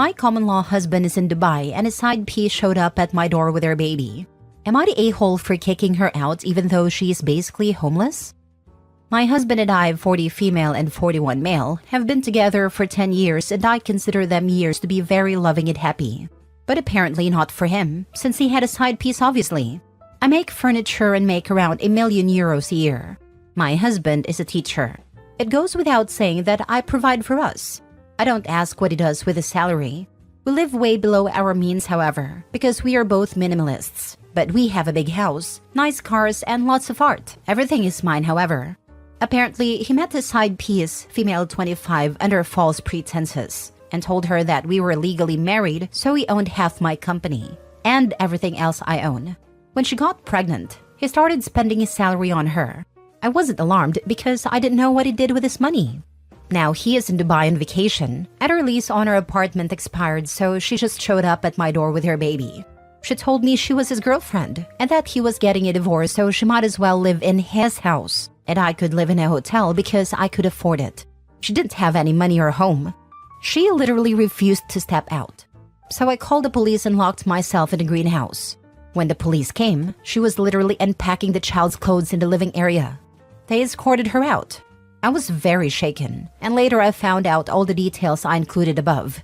My common-law husband is in Dubai and his side piece showed up at my door with her baby. Am I the a-hole for kicking her out even though she is basically homeless? My husband and I, 40 female and 41 male, have been together for 10 years and I consider them years to be very loving and happy. But apparently not for him, since he had a side piece obviously. I make furniture and make around €1,000,000 a year. My husband is a teacher. It goes without saying that I provide for us. I don't ask what he does with his salary. We live way below our means, however, because we are both minimalists. But we have a big house, nice cars, and lots of art. Everything is mine, however. Apparently, he met his side piece, female 25, under false pretenses, and told her that we were legally married, so he owned half my company, and everything else I own. When she got pregnant, he started spending his salary on her. I wasn't alarmed because I didn't know what he did with his money. Now he is in Dubai on vacation, and her lease on her apartment expired, so she just showed up at my door with her baby. She told me she was his girlfriend, and that he was getting a divorce, so she might as well live in his house, and I could live in a hotel because I could afford it. She didn't have any money or home. She literally refused to step out. So I called the police and locked myself in the greenhouse. When the police came, she was literally unpacking the child's clothes in the living area. They escorted her out. I was very shaken, and later I found out all the details I included above.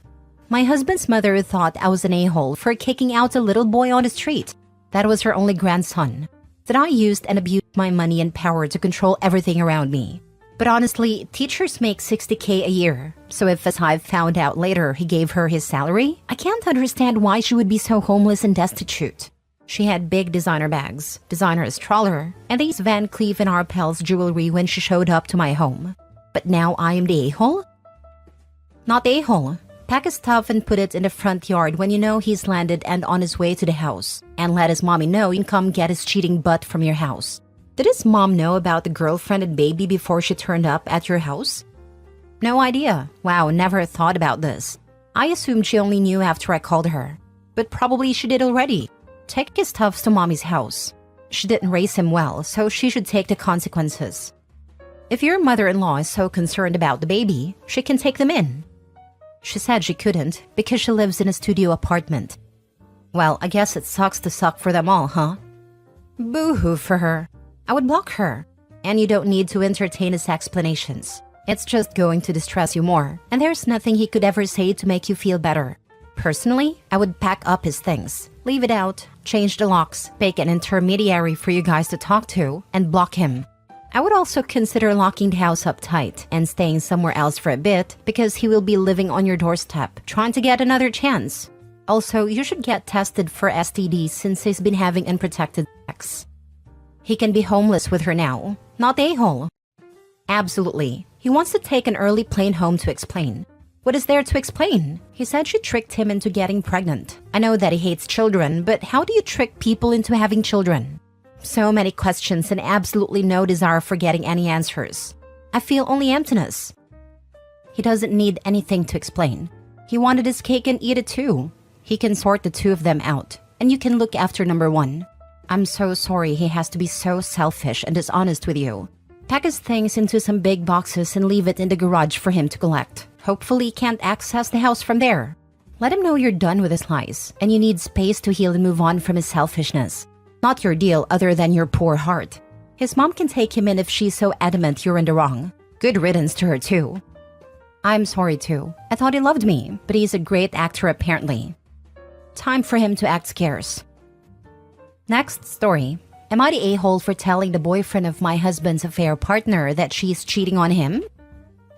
My husband's mother thought I was an a-hole for kicking out a little boy on the street. That was her only grandson. That I used and abused my money and power to control everything around me. But honestly, teachers make $60K a year. So if, as I found out later, he gave her his salary, I can't understand why she would be so homeless and destitute. She had big designer bags, designer stroller, and these Van Cleef & Arpels jewelry when she showed up to my home. But now I am the a-hole? Not the a-hole. Pack his stuff and put it in the front yard when you know he's landed and on his way to the house. And let his mommy know you can come get his cheating butt from your house. Did his mom know about the girlfriend and baby before she turned up at your house? No idea. Wow, never thought about this. I assumed she only knew after I called her. But probably she did already. Take his stuff to mommy's house. She didn't raise him well, so she should take the consequences. If your mother-in-law is so concerned about the baby, she can take them in. She said she couldn't because she lives in a studio apartment. Well, I guess it sucks to suck for them all, huh? Boo-hoo for her. I would block her. And you don't need to entertain his explanations. It's just going to distress you more, and there's nothing he could ever say to make you feel better. Personally, I would pack up his things, leave it out, change the locks, make an intermediary for you guys to talk to, and block him. I would also consider locking the house up tight and staying somewhere else for a bit because he will be living on your doorstep, trying to get another chance. Also, you should get tested for STDs since he's been having unprotected sex. He can be homeless with her now, not the a-hole. Absolutely. He wants to take an early plane home to explain. What is there to explain? He said she tricked him into getting pregnant. I know that he hates children, but how do you trick people into having children? So many questions and absolutely no desire for getting any answers. I feel only emptiness. He doesn't need anything to explain. He wanted his cake and eat it too. He can sort the two of them out, and you can look after number one. I'm so sorry he has to be so selfish and dishonest with you. Pack his things into some big boxes and leave it in the garage for him to collect. Hopefully he can't access the house from there. Let him know you're done with his lies, and you need space to heal and move on from his selfishness. Not your deal other than your poor heart. His mom can take him in if she's so adamant you're in the wrong. Good riddance to her too. I'm sorry too. I thought he loved me, but he's a great actor apparently. Time for him to act scarce. Next story. Am I the a-hole for telling the boyfriend of my husband's affair partner that she's cheating on him?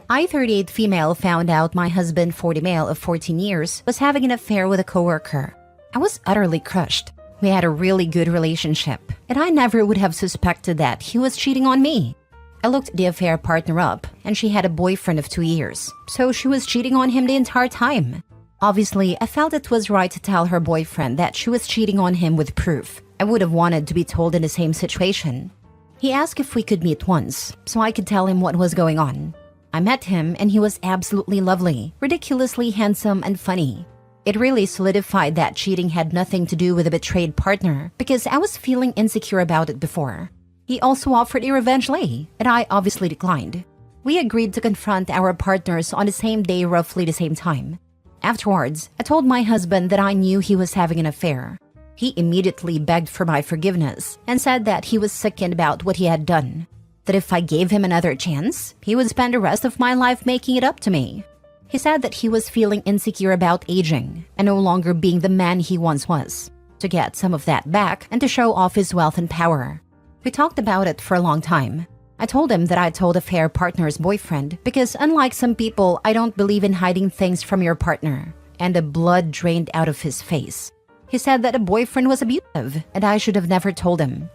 I, 38 female, found out my husband, 40 male of 14 years, was having an affair with a coworker. I was utterly crushed. We had a really good relationship, and I never would have suspected that he was cheating on me. I looked the affair partner up, and she had a boyfriend of 2 years, so she was cheating on him the entire time. Obviously, I felt it was right to tell her boyfriend that she was cheating on him with proof. I would have wanted to be told in the same situation. He asked if we could meet once, so I could tell him what was going on. I met him, and he was absolutely lovely, ridiculously handsome and funny. It really solidified that cheating had nothing to do with a betrayed partner because I was feeling insecure about it before. He also offered a revenge lay, and I obviously declined. We agreed to confront our partners on the same day, roughly the same time. Afterwards, I told my husband that I knew he was having an affair. He immediately begged for my forgiveness and said that he was sickened about what he had done, that if I gave him another chance, he would spend the rest of my life making it up to me. He said that he was feeling insecure about aging and no longer being the man he once was, to get some of that back and to show off his wealth and power. We talked about it for a long time. I told him that I told affair partner's boyfriend because unlike some people, I don't believe in hiding things from your partner, and the blood drained out of his face. He said that the boyfriend was abusive and I should have never told him.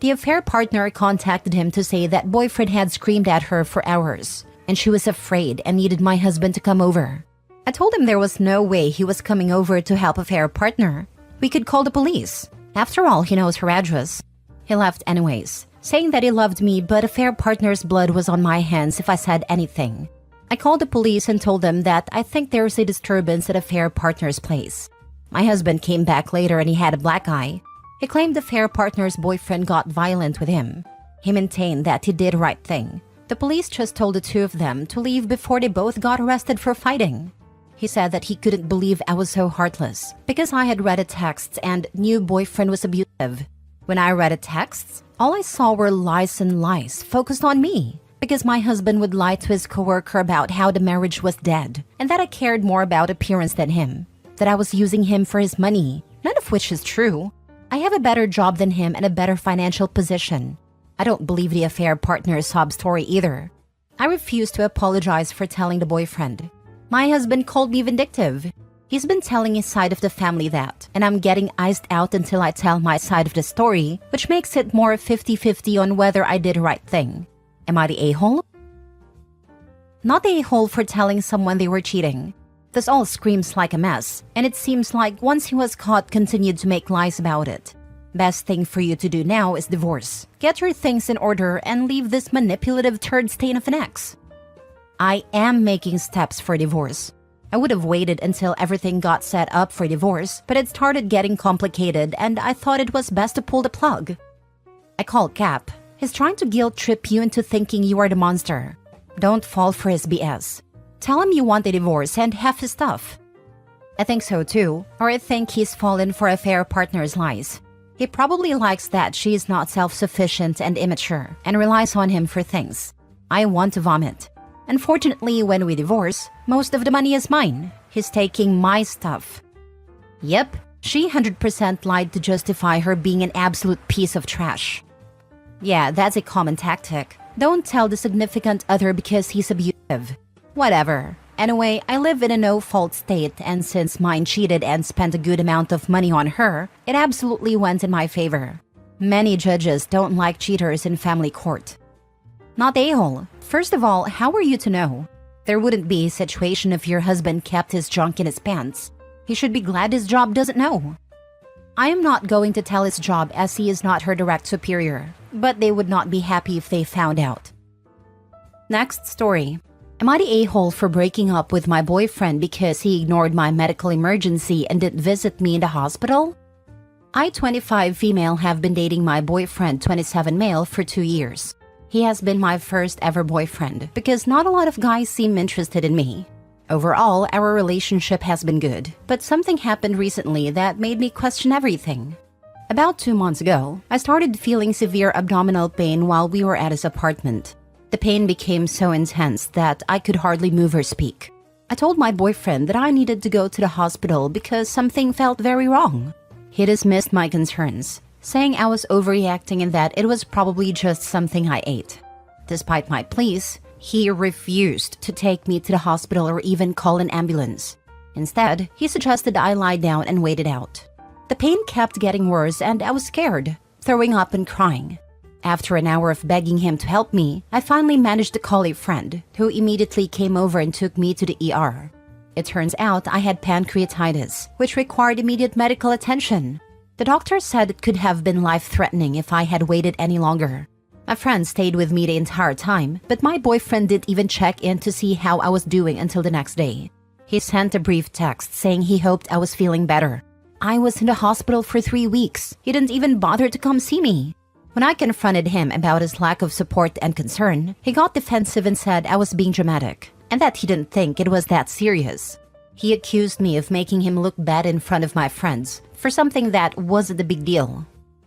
The affair partner contacted him to say that boyfriend had screamed at her for hours and she was afraid and needed my husband to come over. I told him there was no way he was coming over to help affair partner. We could call the police. After all, he knows her address. He left anyways, saying that he loved me but affair partner's blood was on my hands if I said anything. I called the police and told them that I think there's a disturbance at affair partner's place. My husband came back later and he had a black eye. He claimed the affair partner's boyfriend got violent with him. He maintained that he did the right thing. The police just told the two of them to leave before they both got arrested for fighting. He said that he couldn't believe I was so heartless because I had read the texts and knew boyfriend was abusive. When I read the texts, all I saw were lies and lies focused on me because my husband would lie to his coworker about how the marriage was dead and that I cared more about appearance than him, that I was using him for his money, none of which is true. I have a better job than him and a better financial position. I don't believe the affair partner's sob story either. I refuse to apologize for telling the boyfriend. My husband called me vindictive. He's been telling his side of the family that, and I'm getting iced out until I tell my side of the story, which makes it more 50-50 on whether I did the right thing. Am I the a-hole? Not the a-hole for telling someone they were cheating. This all screams like a mess, and it seems like once he was caught, continued to make lies about it. Best thing for you to do now is divorce. Get your things in order and leave this manipulative turd stain of an ex. I am making steps for divorce. I would have waited until everything got set up for divorce, but it started getting complicated and I thought it was best to pull the plug. I called Cap. He's trying to guilt trip you into thinking you are the monster. Don't fall for his BS. Tell him you want a divorce and have his stuff. I think so too, or I think he's fallen for affair partner's lies. He probably likes that she is not self-sufficient and immature and relies on him for things. I want to vomit. Unfortunately, when we divorce, most of the money is mine. He's taking my stuff. Yep, she 100% lied to justify her being an absolute piece of trash. Yeah, that's a common tactic. Don't tell the significant other because he's abusive. Whatever. Anyway, I live in a no-fault state, and since mine cheated and spent a good amount of money on her, it absolutely went in my favor. Many judges don't like cheaters in family court. Not a-hole. First of all, how are you to know? There wouldn't be a situation if your husband kept his junk in his pants. He should be glad his job doesn't know. I am not going to tell his job as he is not her direct superior, but they would not be happy if they found out. Next story. Am I the a-hole for breaking up with my boyfriend because he ignored my medical emergency and didn't visit me in the hospital? I, 25 female, have been dating my boyfriend, 27 male, for 2 years. He has been my first ever boyfriend because not a lot of guys seem interested in me. Overall, our relationship has been good, but something happened recently that made me question everything. About 2 months ago, I started feeling severe abdominal pain while we were at his apartment. The pain became so intense that I could hardly move or speak. I told my boyfriend that I needed to go to the hospital because something felt very wrong. He dismissed my concerns, saying I was overreacting and that it was probably just something I ate. Despite my pleas, he refused to take me to the hospital or even call an ambulance. Instead, he suggested I lie down and wait it out. The pain kept getting worse and I was scared, throwing up and crying. After an hour of begging him to help me, I finally managed to call a friend, who immediately came over and took me to the ER. It turns out I had pancreatitis, which required immediate medical attention. The doctor said it could have been life-threatening if I had waited any longer. My friend stayed with me the entire time, but my boyfriend didn't even check in to see how I was doing until the next day. He sent a brief text saying he hoped I was feeling better. I was in the hospital for 3 weeks. He didn't even bother to come see me. When I confronted him about his lack of support and concern, he got defensive and said I was being dramatic, and that he didn't think it was that serious. He accused me of making him look bad in front of my friends for something that wasn't a big deal.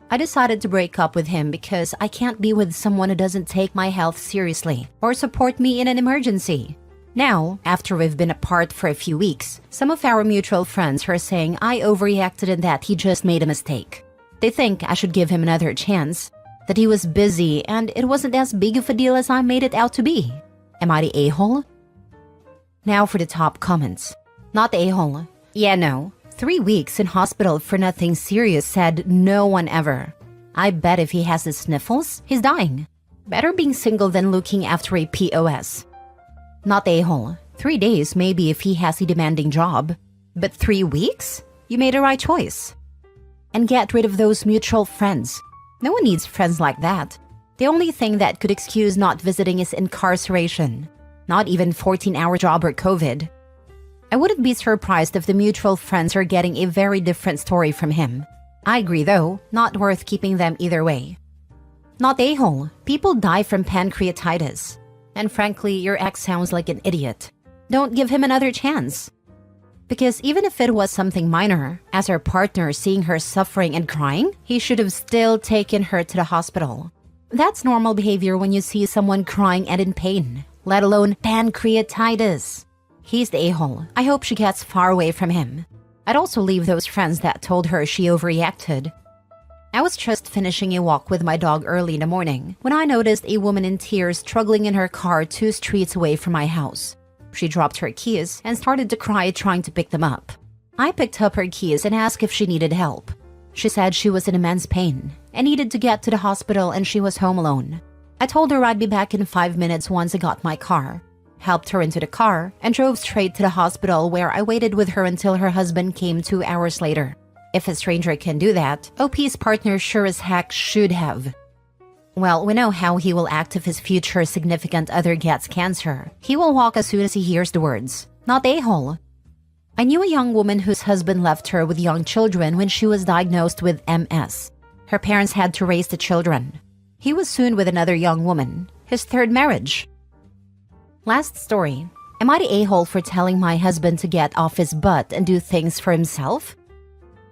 I decided to break up with him because I can't be with someone who doesn't take my health seriously or support me in an emergency. Now, after we've been apart for a few weeks, some of our mutual friends are saying I overreacted and that he just made a mistake. They think I should give him another chance, that he was busy and it wasn't as big of a deal as I made it out to be. Am I the a-hole? Now for the top comments. Not the a-hole. Yeah, no. 3 weeks in hospital for nothing serious, said no one ever. I bet if he has the sniffles, he's dying. Better being single than looking after a POS. Not the a-hole. 3 days maybe if he has a demanding job. But 3 weeks? You made a right choice. And get rid of those mutual friends. No one needs friends like that. The only thing that could excuse not visiting is incarceration. Not even 14-hour job or COVID. I wouldn't be surprised if the mutual friends are getting a very different story from him. I agree though, not worth keeping them either way. Not a-hole. People die from pancreatitis. And frankly, your ex sounds like an idiot. Don't give him another chance. Because even if it was something minor, as her partner seeing her suffering and crying, he should have still taken her to the hospital. That's normal behavior when you see someone crying and in pain, let alone pancreatitis. He's the a-hole. I hope she gets far away from him. I'd also leave those friends that told her she overreacted. I was just finishing a walk with my dog early in the morning when I noticed a woman in tears struggling in her car 2 streets away from my house. She dropped her keys and started to cry trying to pick them up. I picked up her keys and asked if she needed help. She said she was in immense pain and needed to get to the hospital and she was home alone. I told her I'd be back in 5 minutes once I got my car. Helped her into the car, and drove straight to the hospital where I waited with her until her husband came 2 hours later. If a stranger can do that, OP's partner sure as heck should have. Well, we know how he will act if his future significant other gets cancer. He will walk as soon as he hears the words. Not a-hole. I knew a young woman whose husband left her with young children when she was diagnosed with MS. Her parents had to raise the children. He was soon with another young woman, his 3rd marriage. Last story. Am I the a-hole for telling my husband to get off his butt and do things for himself?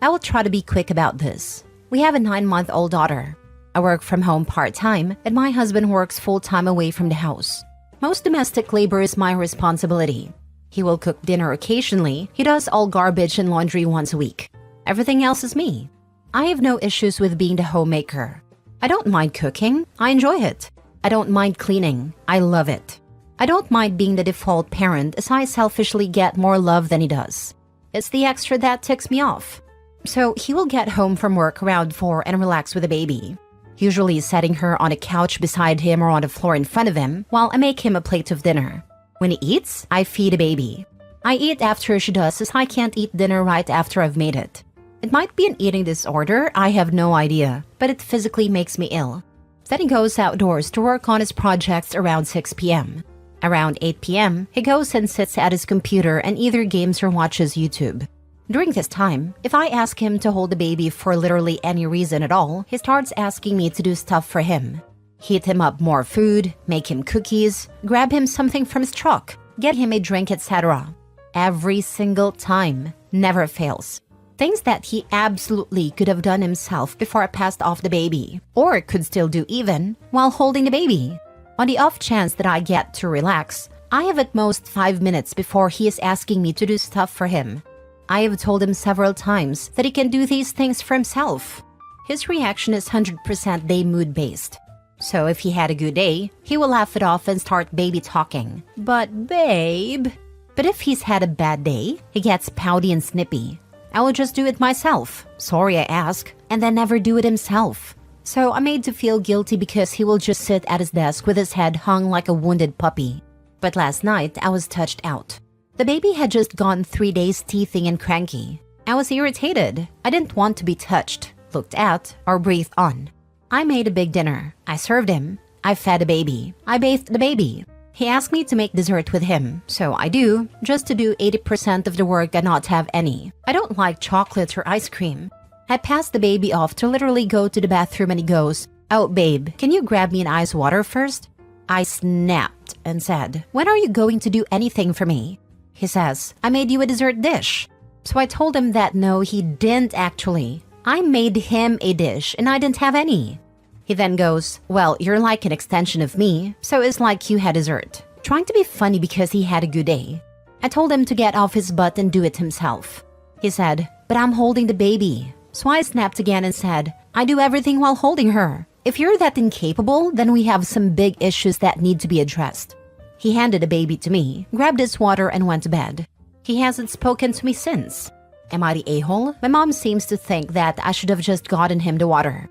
I will try to be quick about this. We have a 9-month-old daughter. I work from home part-time and my husband works full-time away from the house. Most domestic labor is my responsibility. He will cook dinner occasionally. He does all garbage and laundry once a week. Everything else is me. I have no issues with being the homemaker. I don't mind cooking. I enjoy it. I don't mind cleaning. I love it. I don't mind being the default parent as I selfishly get more love than he does. It's the extra that ticks me off. So he will get home from work around 4 and relax with the baby. Usually setting her on a couch beside him or on the floor in front of him while I make him a plate of dinner. When he eats, I feed the baby. I eat after she does as I can't eat dinner right after I've made it. It might be an eating disorder, I have no idea, but it physically makes me ill. Then he goes outdoors to work on his projects around 6 p.m. Around 8 p.m., he goes and sits at his computer and either games or watches YouTube. During this time, if I ask him to hold the baby for literally any reason at all, he starts asking me to do stuff for him. Heat him up more food, make him cookies, grab him something from his truck, get him a drink, etc. Every single time. Never fails. Things that he absolutely could have done himself before I passed off the baby, or could still do even while holding the baby. On the off chance that I get to relax, I have at most 5 minutes before he is asking me to do stuff for him. I have told him several times that he can do these things for himself. His reaction is 100% day mood based. So if he had a good day, he will laugh it off and start baby talking. But babe... But if he's had a bad day, he gets pouty and snippy. I will just do it myself. Sorry I ask, and then never do it himself. So I'm made to feel guilty because he will just sit at his desk with his head hung like a wounded puppy. But last night, I was touched out. The baby had just gone 3 days teething and cranky. I was irritated. I didn't want to be touched, looked at, or breathed on. I made a big dinner. I served him. I fed the baby. I bathed the baby. He asked me to make dessert with him, so I do, just to do 80% of the work and not have any. I don't like chocolate or ice cream. I passed the baby off to literally go to the bathroom and he goes, "Oh babe, can you grab me an ice water first?" I snapped and said, "When are you going to do anything for me?" He says, I made you a dessert dish. So I told him that no, he didn't actually. I made him a dish and I didn't have any. He then goes, well, you're like an extension of me, so it's like you had dessert. Trying to be funny because he had a good day. I told him to get off his butt and do it himself. He said, but I'm holding the baby. So I snapped again and said, I do everything while holding her. If you're that incapable, then we have some big issues that need to be addressed. He handed the baby to me, grabbed his water and went to bed. He hasn't spoken to me since. Am I the a-hole? My mom seems to think that I should have just gotten him the water.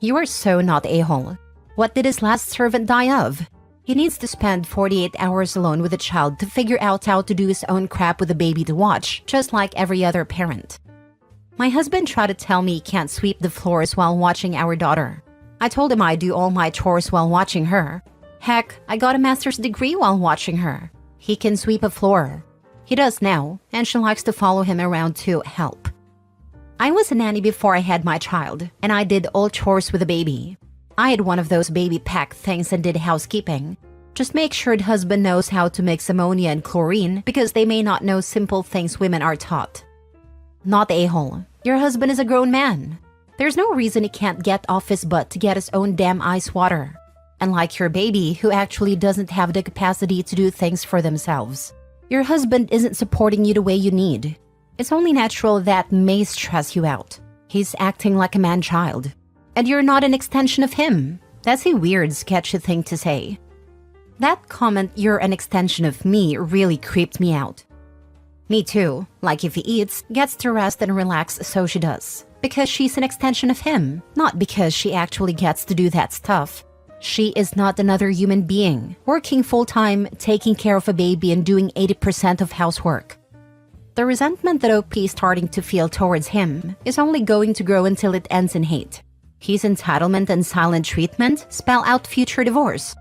You are so not a-hole. What did his last servant die of? He needs to spend 48 hours alone with a child to figure out how to do his own crap with a baby to watch, just like every other parent. My husband tried to tell me he can't sweep the floors while watching our daughter. I told him I do all my chores while watching her. Heck, I got a master's degree while watching her. He can sweep a floor. He does now, and she likes to follow him around to help. I was a nanny before I had my child, and I did all chores with the baby. I had one of those baby pack things and did housekeeping. Just make sure the husband knows how to mix ammonia and chlorine because they may not know simple things women are taught. Not a-hole. Your husband is a grown man. There's no reason he can't get off his butt to get his own damn ice water. Unlike your baby who actually doesn't have the capacity to do things for themselves. Your husband isn't supporting you the way you need. It's only natural that may stress you out. He's acting like a man-child. And you're not an extension of him. That's a weird, sketchy thing to say. That comment, you're an extension of me, really creeped me out. Me too. Like if he eats, gets to rest and relax, so she does. Because she's an extension of him, not because she actually gets to do that stuff. She is not another human being, working full-time, taking care of a baby and doing 80% of housework. The resentment that OP is starting to feel towards him is only going to grow until it ends in hate. His entitlement and silent treatment spell out future divorce.